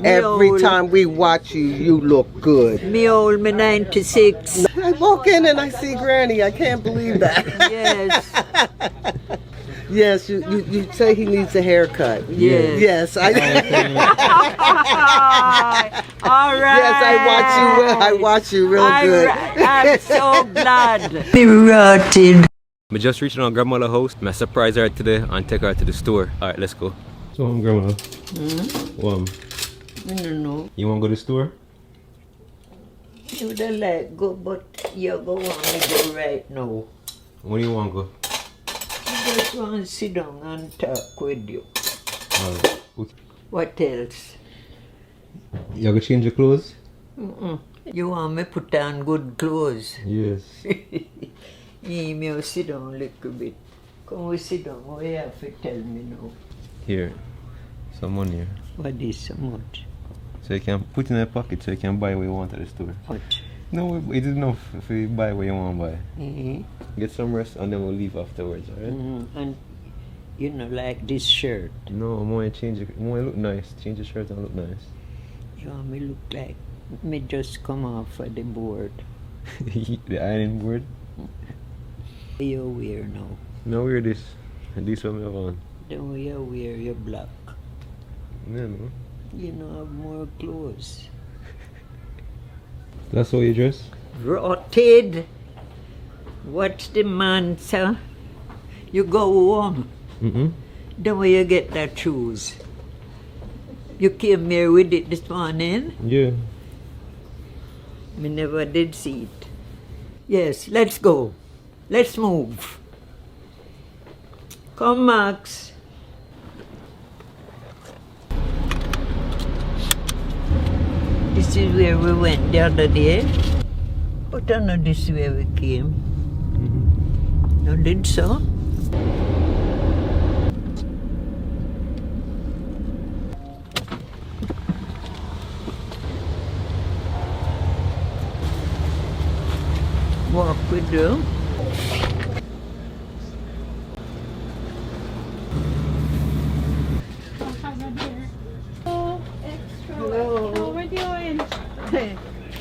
Every time we watch you, you look good. Me old, me 96. I walk in and I see Granny. I can't believe that. Yes. Yes, you say he needs a haircut. Yes. Yes, All right. Yes, I watch you real good. I'm so glad. Be rotted. I just reached on grandmother's house. I surprise her today and take her to the store. Alright, let's go. So grandma. I don't know. You wanna go to the store? You would like go, but you go want me go right now. When do you wanna go? I just want to sit down and talk with you. Alright. What else? You gonna change your clothes? You want me put on good clothes? Yes. Me sit down a little bit. Come we sit down. What you have to tell me now? Here. Some money here. What is so much? So you can put in a pocket so you can buy what you want at the store. What? No, it is enough if you buy what you want to buy. Mm-hmm. Get some rest and then we'll leave afterwards, alright? Mm-hmm. And you know, like this shirt. No, I'm going to change it. I'm going to look nice. Change the shirt and look nice. You want me look like me just come off of the board. The ironing board? You wear now. No, wear this. And this one we have on. Then we wear your black. Yeah, no. You know, have more clothes. That's how you dress? Rotted. What's the man, sir? You go home. Then where you get that shoes? You came here with it this morning? Yeah. Me never did see it. Yes, let's go. Let's move. Come, Max. This is where we went the other day. But I know this is where we came. You did so? Walk with you.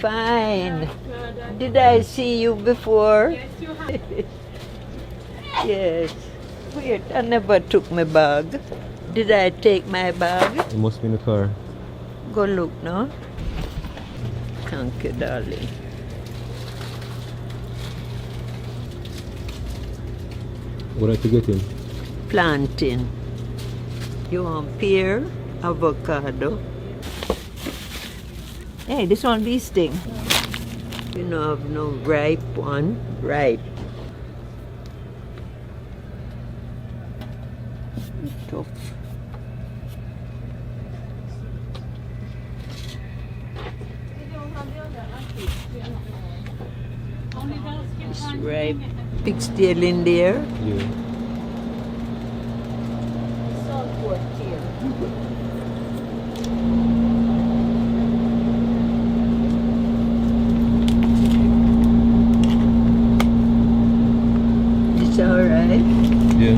Fine. Did I see you before? Yes, you have. Yes. Weird. I never took my bag. Did I take my bag? It must be in the car. Go look now. Thank you, darling. What are you getting? Plantain. You want pear, avocado. Hey, this one bee sting. You know, have no ripe one. Ripe. Tough. It's ripe. Pig still in there. Yeah. Saltport here. It's alright. Yeah.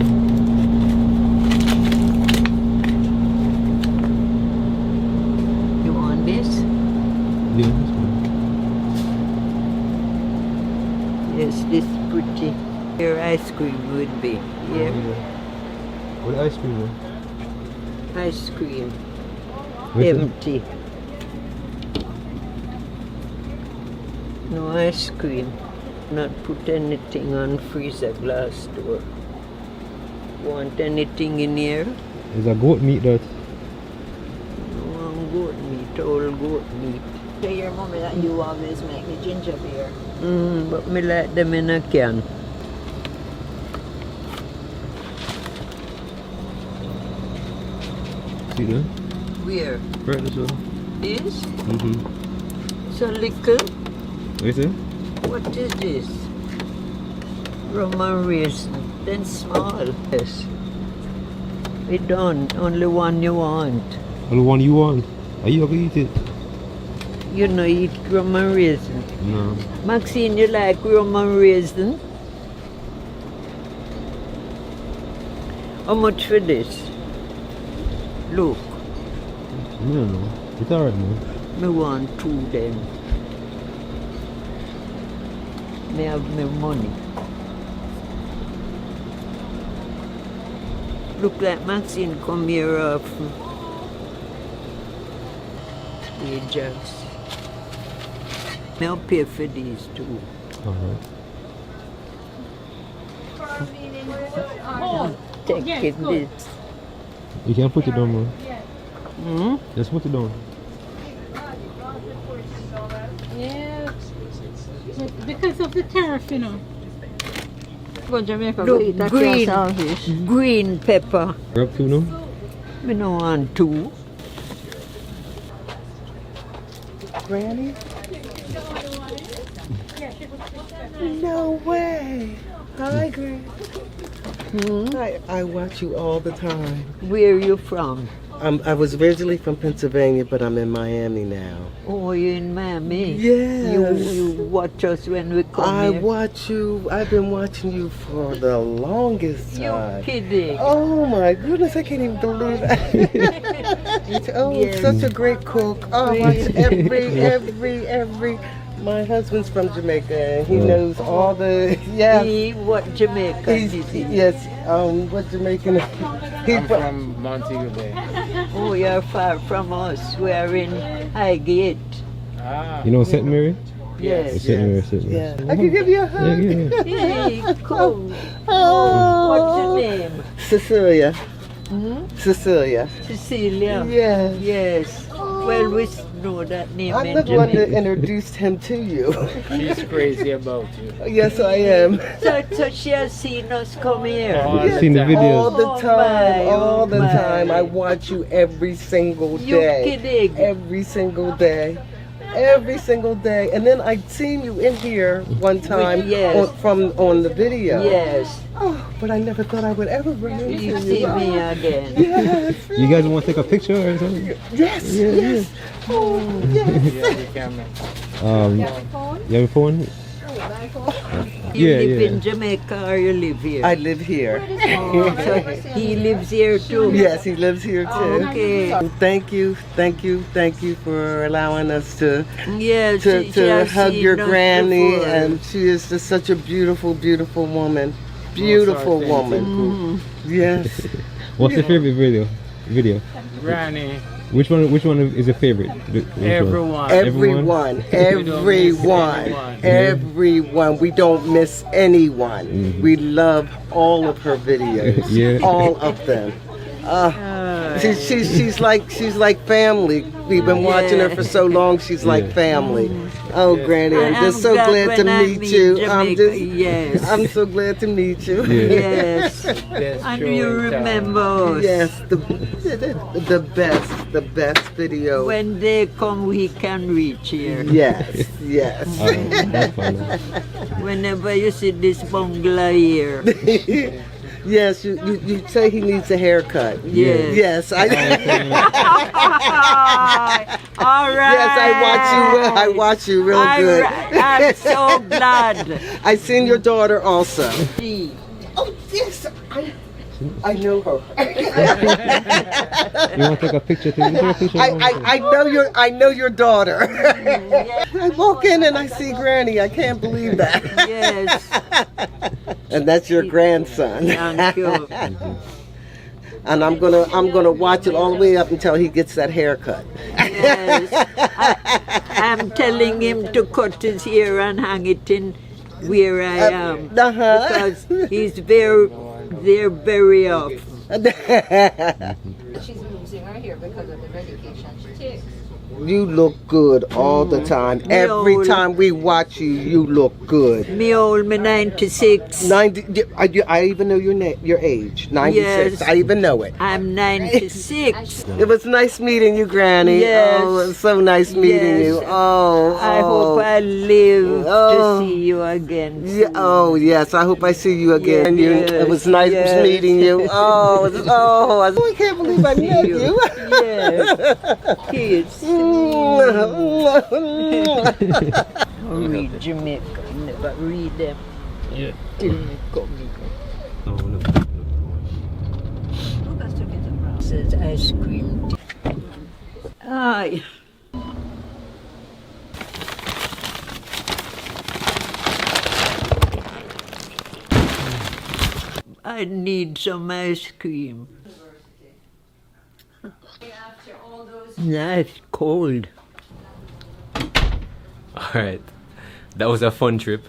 You want this? Yeah, this one. Yes, this is pretty. Your ice cream would be here. What ice cream? Man? Ice cream. Where's it? Empty. No ice cream. Not put anything on freezer glass door. Want anything in here? Is a goat meat that? No want goat meat, all goat meat. Tell your mommy that you always make me ginger beer. But me like them in a can. See that? Where? Right, this one. This? Mm-hmm. So little? What is it? What is this? Roman raisin. Then small. Yes. We done. Only one you want. Only one you want? Are you gonna eat it? You know, eat Roman raisin. No. Maxine, you like Roman raisin? How much for this? Look. I don't know. It's alright, man. Me want two then. Me have me money. Look like Maxine come here often. Wages. I'll pay for these two. Alright. Take it this. You can put it down, man. Hmm? Just put it down. Yeah, because of the tariff, you know. Go to Jamaica, go Look, eat a green, saltfish. green pepper. Grab two now. Me no want two. Granny? No way. Hi, Granny. I watch you all the time. Where you from? I was originally from Pennsylvania, but I'm in Miami now. Oh, you in Miami? Yes. You watch us when we come I here. watch you. I've been watching you for the longest You time. kidding? Oh my goodness, I can't even believe that. Oh, Yes. such a great cook. Oh, I watch every. My husband's from Jamaica, and he knows all the. Yeah. What Jamaican is he? Yes. What Jamaican? I'm from Montego Bay. Oh, you're far from us. We are in Highgate. Ah. You know St. Mary? Yes. St. Mary, St. Mary. Yeah. I can give you a hug. Yeah. Hey, cool. Oh. What's your name? Cecilia. Cecilia. Cecilia. Yes. Yes. Well, we know that name I'm in the one that Jamaica. introduced him to you. She's crazy about you. Yes, I am. So she has seen us come here. All I've the seen the time. videos. All the Oh time, my, all oh the my. time. I watch you every single You day. kidding? Every single day. Every single day. And then I'd seen you in here one time Yes. on the video. Yes. Oh, but I never thought I would ever run into You you. see me again. Yes. You guys want to take a picture or something? Yes. Yes. Oh, yes. Yeah, the camera. You have a phone? You Yeah, live yeah. in Jamaica or you live here? I live here. Oh, so he lives here too? Yes, he lives here too. Okay. Thank you for allowing us to Yes. to has hug seen your us granny, before. and she is just such a beautiful woman. Beautiful sorry, woman. Yes. What's your favorite video? Granny. Which one is your favorite? Which one? Everyone. Everyone. We don't miss anyone. We love all of her videos. Yeah. All of them. She's like family. We've been watching her for so long. She's like family. Oh, Granny, I'm just so glad to when I meet meet you. Jamaica, yes. I'm so glad to meet you. Yes. Best And show you in town. remember us. Yes, the best video. When they come, we can reach here. Yes. That's fine. Whenever you see this bungalow here. Yes, you say he needs a haircut. Yes. Yes, All right. Yes, I watch you real good. I'm so glad. I seen your daughter also. See. Oh yes, I know her. You want to take a picture? Is there a picture? I know your daughter. I walk in and I see Granny. I can't believe that. Yes. And that's your grandson. Thank you. And I'm gonna watch it all the way up until he gets that haircut. Yes. I'm telling him to cut his hair and hang it in where I am. Because he's there very often. She's losing her hair because of the medication she takes. You look good all the time. Every old. time we watch you, you look good. Me old, me 96. 90. I even know your age. 96. Yes. I even know it. I'm 96. It was nice meeting you, Granny. Yes. Oh, it was so nice meeting Yes. you. Oh, I hope I live Oh. to see you again. Yeah, oh yes, I hope I see you again. Yes, It was nice yes. meeting you. Oh, I can't believe I met you. Yes. Kids. Read Jamaica. Never read them. Yeah. Till me come here. Says ice cream. Aye. I need some ice cream. Nice cold. Alright, that was a fun trip.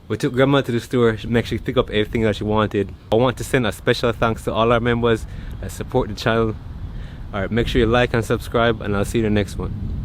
We took Grandma to the store to make sure she pick up everything that she wanted. I want to send a special thanks to all our members that support the channel. Alright, make sure you like and subscribe, and I'll see you in the next one.